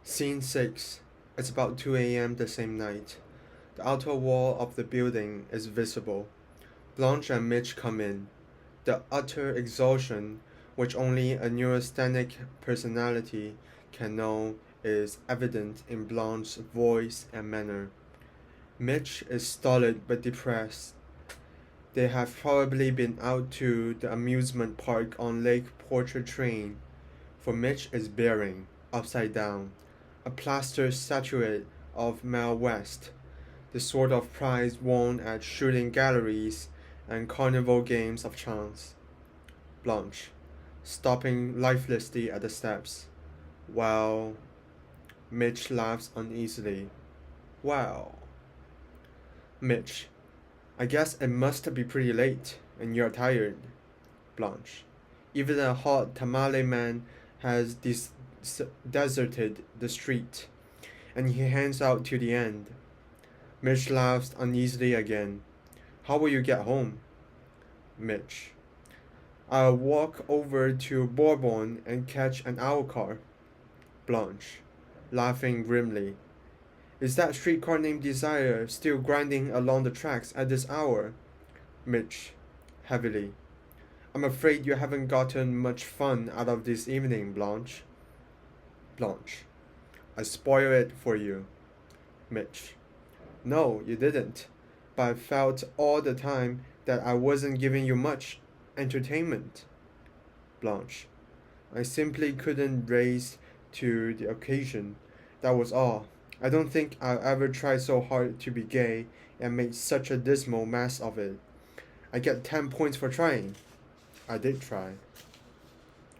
Scene 6. It's about 2 a.m. the same night. The outer wall of the building is visible. Blanche and Mitch come in. The utter exhaustion, which only a neurasthenic personality can know, is evident in Blanche's voice and manner. Mitch is stolid but depressed. They have probably been out to the amusement park on Lake Pontchartrain, for Mitch is bearing, upside down, a plaster statuette of Mal West, the sort of prize won at shooting galleries and carnival games of chance. Blanche, stopping lifelessly at the steps. Well, Mitch laughs uneasily. Well, Mitch, I guess it must be pretty late, and you're tired. Blanche, even a hot tamale man has deserted the street, and he hands out to the end. Mitch laughs uneasily again. How will you get home? Mitch, I'll walk over to Bourbon and catch an hour car. Blanche, laughing grimly. Is that streetcar named Desire still grinding along the tracks at this hour? Mitch, heavily. I'm afraid you haven't gotten much fun out of this evening, Blanche. Blanche, I spoil it for you. Mitch, no, you didn't. But I felt all the time that I wasn't giving you much entertainment. Blanche, I simply couldn't rise to the occasion. That was all. I don't think I'll ever try so hard to be gay and make such a dismal mess of it. I get 10 points for trying. I did try.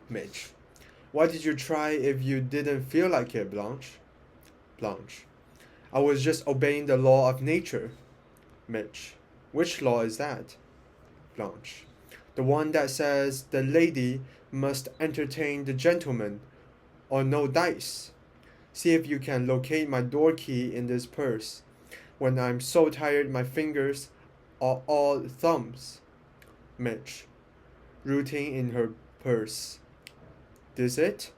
Mitch, why did you try if you didn't feel like it, Blanche? Blanche, I was just obeying the law of nature. Mitch, which law is that? Blanche, the one that says the lady must entertain the gentleman, or no dice. See if you can locate my door key in this purse. When I'm so tired my fingers are all thumbs. Mitch, rooting in her purse. This it?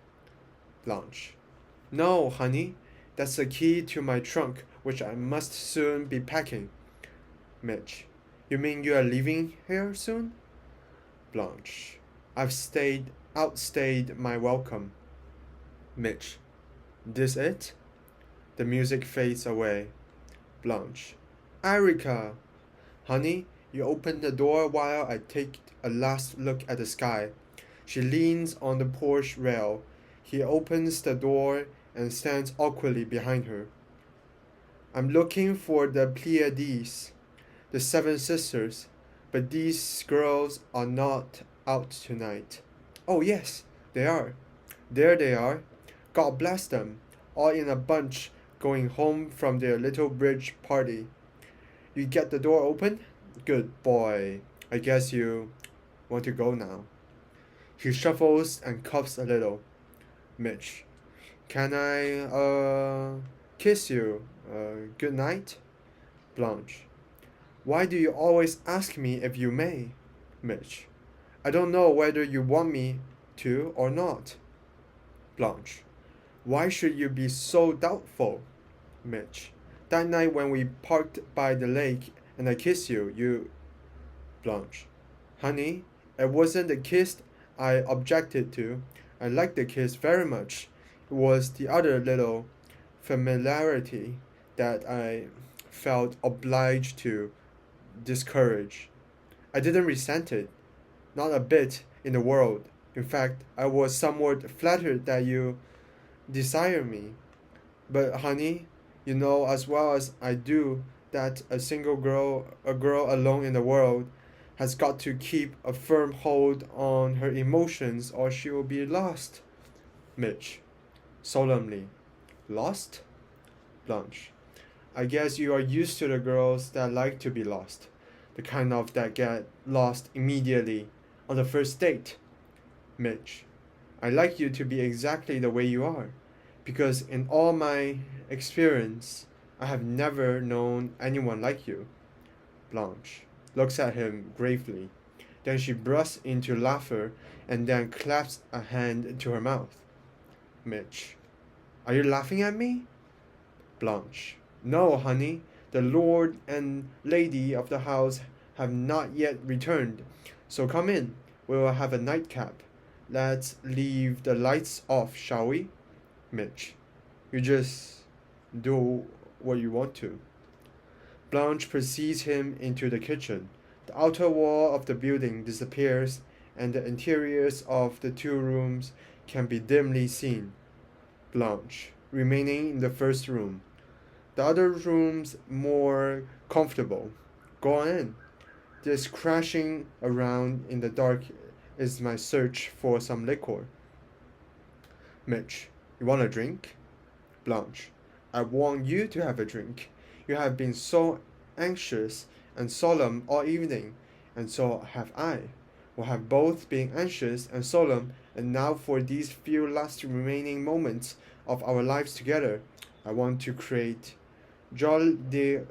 Blanche, no, honey. That's the key to my trunk, which I must soon be packing. Mitch, you mean you are leaving here soon? Blanche, I've outstayed my welcome. Mitch, this it? The music fades away. Blanche, Erica! Honey, you open the door while I take a last look at the sky. She leans on the porch rail. He opens the door and stands awkwardly behind her. I'm looking for the Pleiades, the seven sisters, but these girls are not out tonight. Oh, yes, they are. There they are. God bless them, all in a bunch going home from their little bridge party. You get the door open? Good boy. I guess you want to go now. He shuffles and coughs a little. Mitch, can I, kiss you? Good night? Blanche, why do you always ask me if you may? Mitch, I don't know whether you want me to or not. Blanche, why should you be so doubtful? Mitch, that night when we parked by the lake and I kissed you, you... Blanche, honey, it wasn't the kiss I objected to. I liked the kiss very much. It was the other little familiarity that I felt obliged to discourage. I didn't resent it, not a bit in the world. In fact, I was somewhat flattered that you desire me. But honey, you know as well as I do that a girl alone in the world, has got to keep a firm hold on her emotions or she will be lost. Mitch, solemnly, lost? Blanche, I guess you are used to the girls that like to be lost, the kind of that get lost immediately on the first date. Mitch, I like you to be exactly the way you are, because in all my experience, I have never known anyone like you. Blanche looks at him gravely. Then she bursts into laughter and then claps a hand to her mouth. Mitch, Are you laughing at me? Blanche. No, honey. The lord and lady of the house have not yet returned. So come in. We will have a nightcap. Let's leave the lights off, shall we? Mitch. You just do what you want to. Blanche precedes him into the kitchen. The outer wall of the building disappears, and the interiors of the two rooms can be dimly seen. Blanche, remaining in the first room. The other rooms more comfortable. Go on. This crashing around in the dark is my search for some liquor. Mitch, you want a drink? Blanche, I want you to have a drink. You have been so anxious and solemn all evening, and so have I. We have both been anxious and solemn, and now for these few last remaining moments of our lives together, I want to create joie de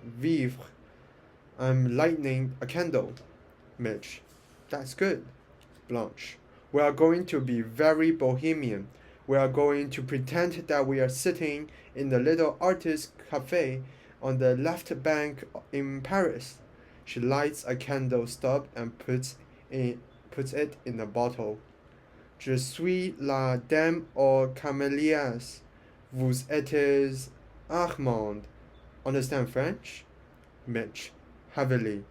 vivre. I'm lighting a candle. Mitch, that's good. Blanche, we are going to be very bohemian. We are going to pretend that we are sitting in the little artist cafe on the left bank in Paris. She lights a candle stub and puts it in a bottle. Je suis la dame aux camélias. Vous êtes Armand. Understand French? Mitch, heavily.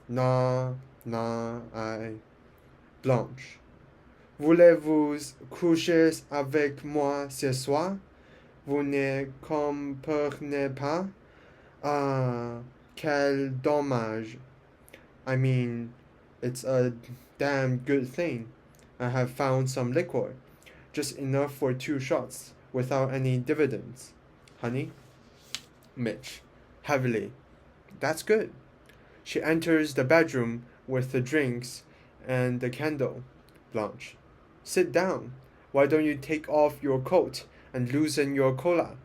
Na, I. Blanche. Voulez-vous coucher avec moi ce soir? Vous ne comprenez pas? Ah, quel dommage. I mean, it's a damn good thing. I have found some liquor, just enough for 2 shots, without any dividends. Honey? Mitch, heavily. That's good. She enters the bedroom with the drinks and the candle. Blanche, sit down. Why don't you take off your coat and loosen your collar?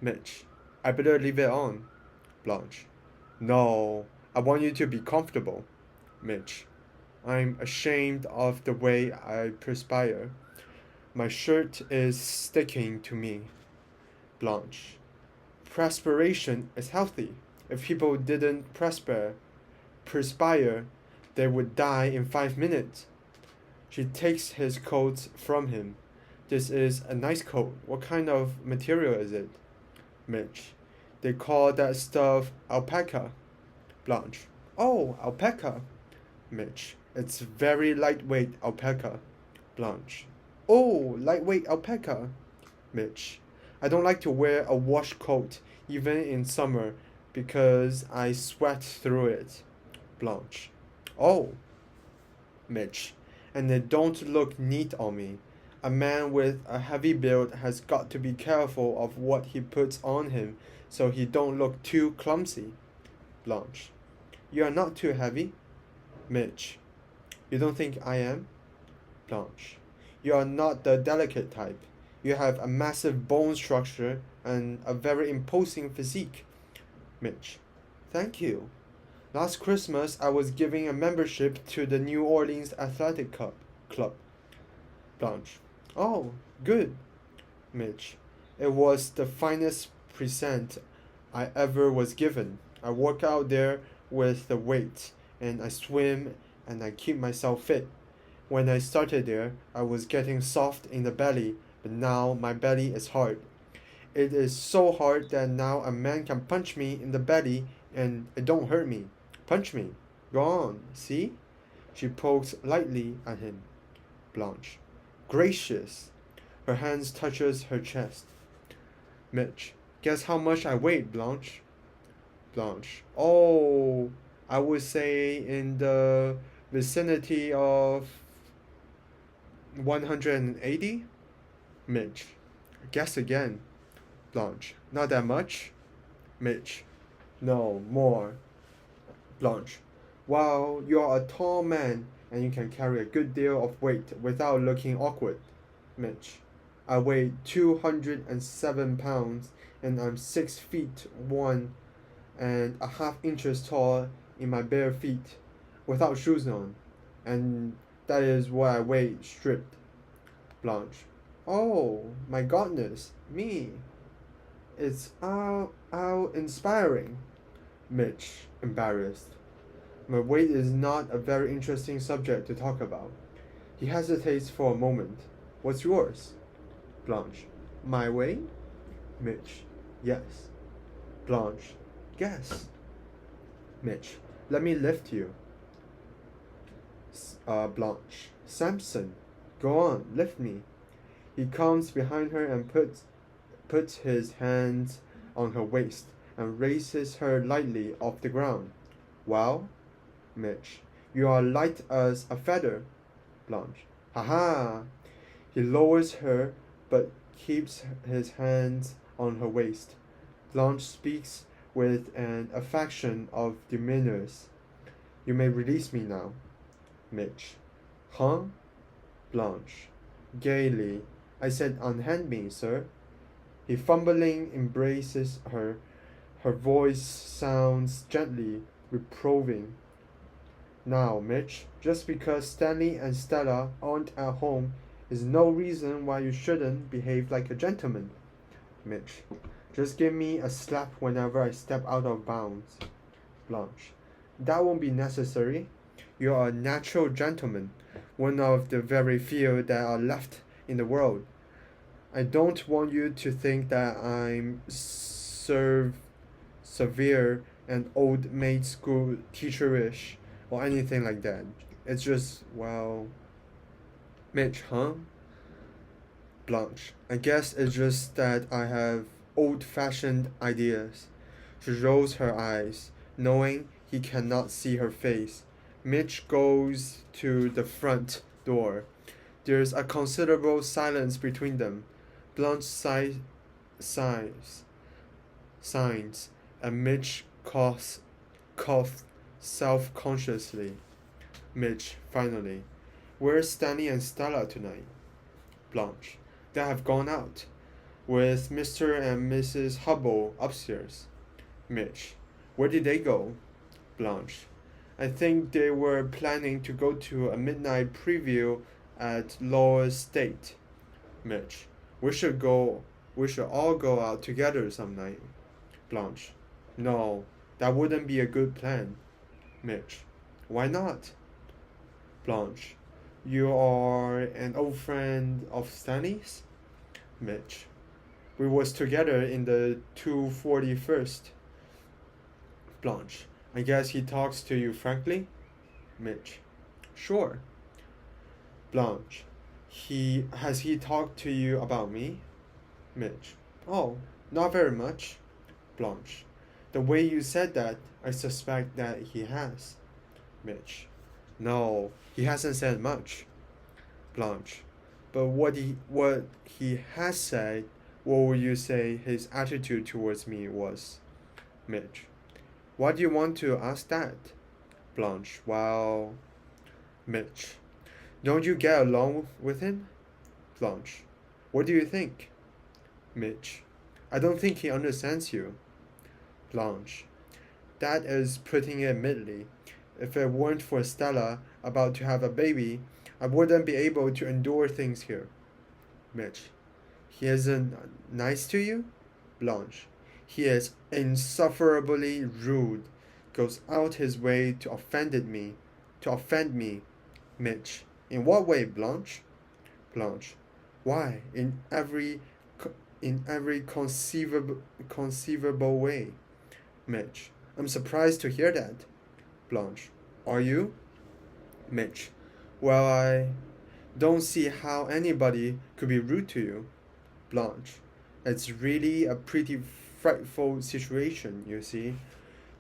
Mitch, I better leave it on. Blanche, no, I want you to be comfortable. Mitch, I'm ashamed of the way I perspire. My shirt is sticking to me. Blanche, perspiration is healthy. If people didn't perspire, they would die in 5 minutes. She takes his coat from him. This is a nice coat. What kind of material is it? Mitch, they call that stuff alpaca. Blanche, oh, alpaca. Mitch, it's very lightweight alpaca. Blanche, oh, lightweight alpaca. Mitch, I don't like to wear a wash coat, even in summer, because I sweat through it. Blanche, oh. Mitch, and they don't look neat on me. A man with a heavy build has got to be careful of what he puts on him so he don't look too clumsy. Blanche, you are not too heavy. Mitch, you don't think I am? Blanche, you are not the delicate type. You have a massive bone structure and a very imposing physique. Mitch, thank you. Last Christmas, I was giving a membership to the New Orleans Athletic Club. Blanche, oh, good. Mitch, it was the finest present I ever was given. I work out there with the weights, and I swim, and I keep myself fit. When I started there, I was getting soft in the belly, but now my belly is hard. It is so hard that now a man can punch me in the belly and it don't hurt me. Punch me. Go on, see? She pokes lightly at him. Blanche, gracious. Her hands touches her chest. Mitch, guess how much I weigh, Blanche? Blanche, oh, I would say in the vicinity of 180? Mitch, guess again. Blanche, not that much? Mitch, no, more. Blanche, well, you're a tall man and you can carry a good deal of weight without looking awkward. Mitch, I weigh 207 pounds and I'm 6 feet 1.5 inches tall in my bare feet without shoes on, and that is what I weigh stripped. Blanche, Oh, my goodness, me. It's how inspiring. Mitch, embarrassed. My weight is not a very interesting subject to talk about. He hesitates for a moment. What's yours? Blanche. My weight? Mitch. Yes. Blanche. Guess. Mitch. Let me lift you. Blanche. Samson. Go on, lift me. He comes behind her and puts his hands on her waist and raises her lightly off the ground. Well, Mitch, you are light as a feather. Blanche. Ha ha! He lowers her but keeps his hands on her waist. Blanche speaks with an affection of demeanors. You may release me now. Mitch. Huh? Blanche. Gaily. I said unhand me, sir. He fumbling embraces her. Her voice sounds gently reproving. Now, Mitch, just because Stanley and Stella aren't at home is no reason why you shouldn't behave like a gentleman. Mitch. Just give me a slap whenever I step out of bounds. Blanche. That won't be necessary. You are a natural gentleman, one of the very few that are left in the world. I don't want you to think that I'm severe and old maid school teacherish or anything like that. It's just, well... Mitch, huh? Blanche. I guess it's just that I have old-fashioned ideas. She rolls her eyes, knowing he cannot see her face. Mitch goes to the front door. There's a considerable silence between them. Blanche signs, and Mitch coughs self-consciously. Mitch, finally. Where's Stanley and Stella tonight? Blanche. They have gone out, with Mr. and Mrs. Hubble upstairs. Mitch. Where did they go? Blanche. I think they were planning to go to a midnight preview at Lower State. Mitch. We should all go out together some night. Blanche. No, that wouldn't be a good plan. Mitch. Why not? Blanche. You are an old friend of Stanley's? Mitch. We was together in the 241st. Blanche. I guess he talks to you frankly? Mitch. Sure. Blanche. Has he talked to you about me? Mitch. Oh, not very much. Blanche. The way you said that, I suspect that he has. Mitch. No, he hasn't said much. Blanche. But what he has said, what would you say his attitude towards me was? Mitch. Why do you want to ask that? Blanche. Well... Mitch. Don't you get along with him? Blanche. What do you think? Mitch. I don't think he understands you. Blanche. That is putting it mildly. If it weren't for Stella about to have a baby, I wouldn't be able to endure things here. Mitch. He isn't nice to you? Blanche. He is insufferably rude. Goes out his way to offend me. Mitch. In what way, Blanche? Blanche. Why, in every conceivable way. Mitch. I'm surprised to hear that. Blanche. Are you? Mitch. Well, I don't see how anybody could be rude to you. Blanche. It's really a pretty frightful situation, you see.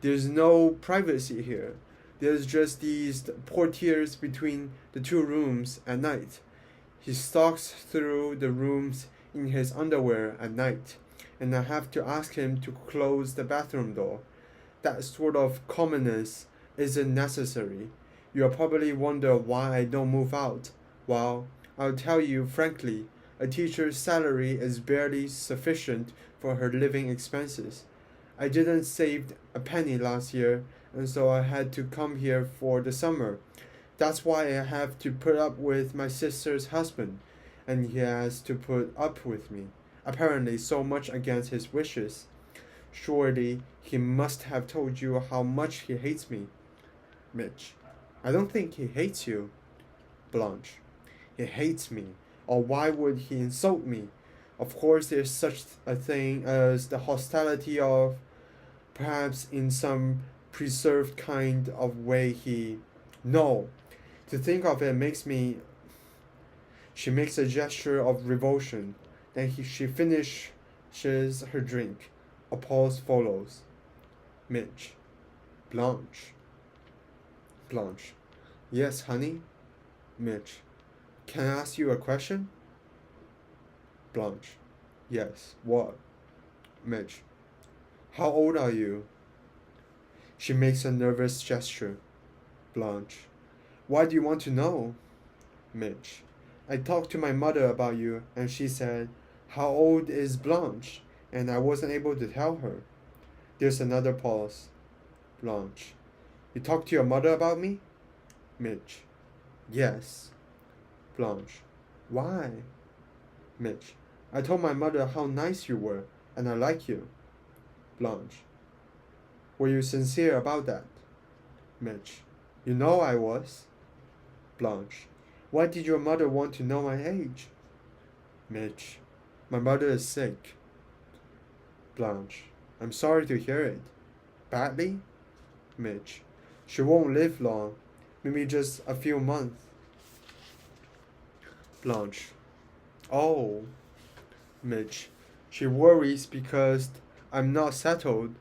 There's no privacy here. There's just these portieres between the two rooms at night. He stalks through the rooms in his underwear at night, and I have to ask him to close the bathroom door. That sort of commonness isn't necessary. You'll probably wonder why I don't move out. Well, I'll tell you frankly, a teacher's salary is barely sufficient for her living expenses. I didn't save a penny last year, and so I had to come here for the summer. That's why I have to put up with my sister's husband. and he has to put up with me, apparently so much against his wishes. Surely he must have told you how much he hates me. Mitch. I don't think he hates you. Blanche. He hates me, or why would he insult me? Of course there's such a thing as the hostility of, perhaps in some preserved kind of way he... No, to think of it makes me... She makes a gesture of revulsion. Then she finishes her drink. A pause follows. Mitch. Blanche. Blanche. Yes, honey? Mitch. Can I ask you a question? Blanche. Yes. What? Mitch. How old are you? She makes a nervous gesture. Blanche. Why do you want to know? Mitch. I talked to my mother about you, and she said, how old is Blanche? And I wasn't able to tell her. There's another pause. Blanche. You talked to your mother about me? Mitch. Yes. Blanche. Why? Mitch. I told my mother how nice you were, and I like you. Blanche. Were you sincere about that? Mitch. You know I was. Blanche. Why did your mother want to know my age? Mitch. My mother is sick. Blanche. I'm sorry to hear it. Badly? Mitch. She won't live long. Maybe just a few months. Blanche. Oh. Mitch. She worries because I'm not settled.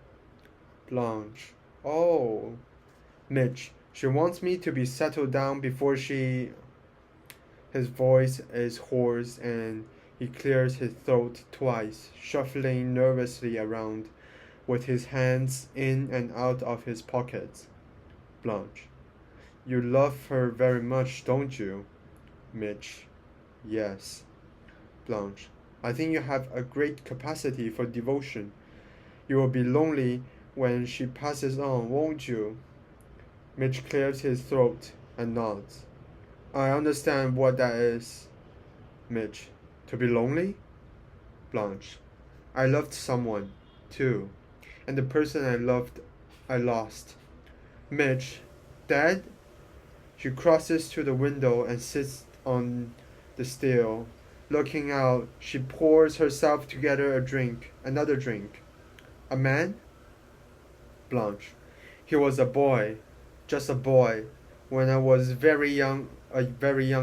Blanche. Oh. Mitch. She wants me to be settled down before she... His voice is hoarse and he clears his throat twice, shuffling nervously around with his hands in and out of his pockets. Blanche. You love her very much, don't you? Mitch. Yes. Blanche. I think you have a great capacity for devotion. You will be lonely when she passes on, won't you? Mitch clears his throat and nods. I understand what that is. Mitch. To be lonely? Blanche. I loved someone, too. And the person I loved, I lost. Mitch. Dead? She crosses to the window and sits on the sill. Looking out, she pours herself together another drink. A man? Blanche. He was a boy, just a boy, when I was a very young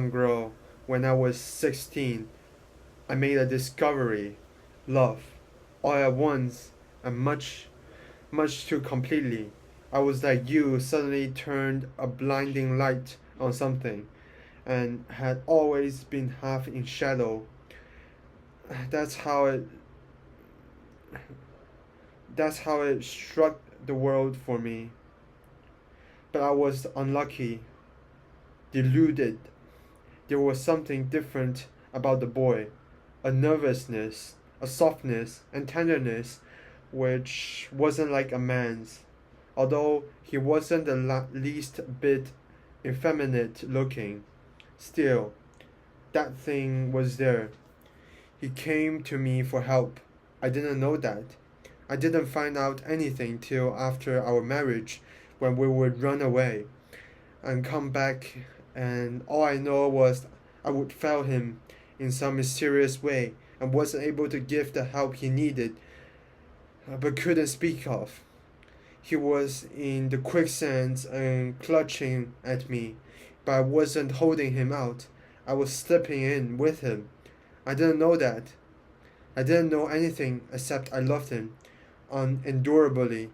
girl. When I was 16, I made a discovery, love, all at once, and much too completely. I was like you, suddenly turned a blinding light on something, and had always been half in shadow. That's how it struck the world for me. But I was unlucky, deluded. There was something different about the boy, a nervousness, a softness and tenderness which wasn't like a man's. Although he wasn't the least bit effeminate looking, still, that thing was there. He came to me for help. I didn't know that. I didn't find out anything till after our marriage, when we would run away and come back, and all I know was I would fail him in some mysterious way and wasn't able to give the help he needed, but couldn't speak of. He was in the quicksands and clutching at me, but I wasn't holding him out. I was slipping in with him. I didn't know that. I didn't know anything except I loved him unendurably,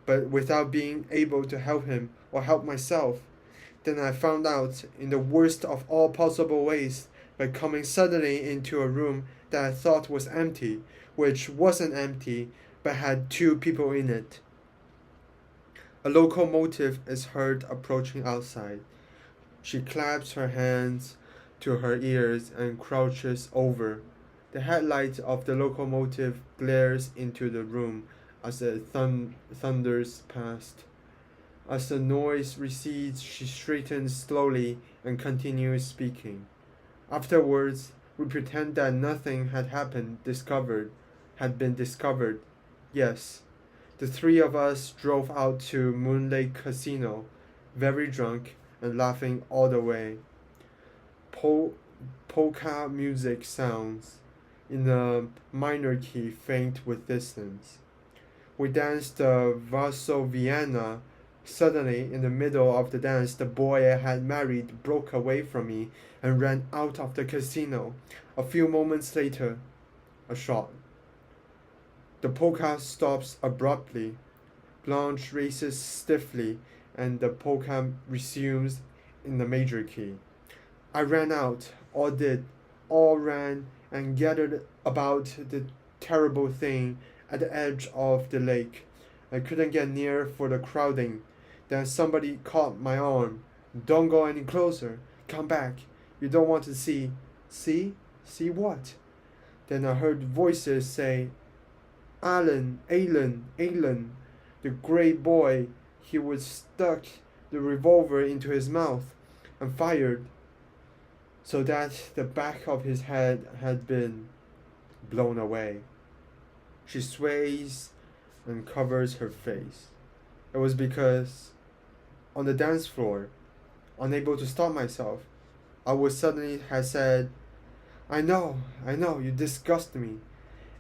but without being able to help him or help myself. Then I found out, in the worst of all possible ways, by coming suddenly into a room that I thought was empty, which wasn't empty, but had two people in it. A locomotive is heard approaching outside. She claps her hands to her ears and crouches over. The headlight of the locomotive glares into the room as it thunders past. As the noise recedes, she straightens slowly and continues speaking. Afterwards, we pretend that nothing had been discovered. Yes, the three of us drove out to Moonlake Casino, very drunk and laughing all the way. Po- Polka music sounds in a minor key faint with distance. We danced the Varsoviana. Suddenly, in the middle of the dance, the boy I had married broke away from me and ran out of the casino. A few moments later, a shot. The polka stops abruptly. Blanche races stiffly, and the polka resumes in the major key. I ran out, all ran and gathered about the terrible thing at the edge of the lake. I couldn't get near for the crowding. Then somebody caught my arm. Don't go any closer. Come back. You don't want to see. See? See what? Then I heard voices say, Alan, Alan, Alan. The great boy. He was stuck the revolver into his mouth and fired so that the back of his head had been blown away. She sways and covers her face. It was because on the dance floor, unable to stop myself, I would suddenly have said, I know, you disgust me.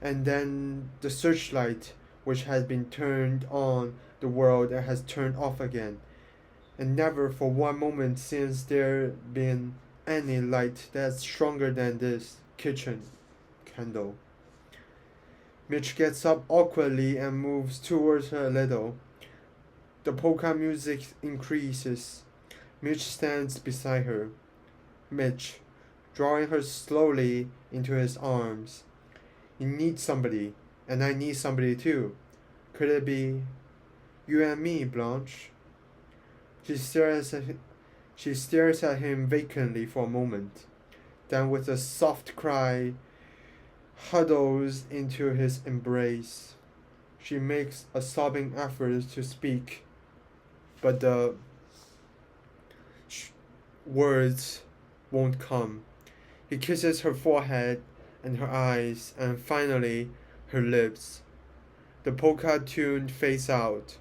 And then the searchlight, which had been turned on the world and has turned off again. And never for one moment since there been any light that's stronger than this kitchen candle. Mitch gets up awkwardly and moves towards her a little. The polka music increases. Mitch stands beside her. Mitch, drawing her slowly into his arms. You need somebody, and I need somebody too. Could it be you and me, Blanche? She stares at him vacantly for a moment. Then with a soft cry, huddles into his embrace. She makes a sobbing effort to speak, but the words won't come. He kisses her forehead and her eyes, and finally her lips. The polka tune fades out.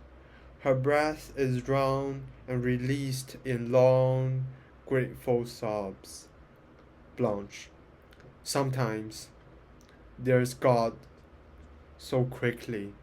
Her breath is drawn and released in long, grateful sobs. Blanche. Sometimes there's God so quickly.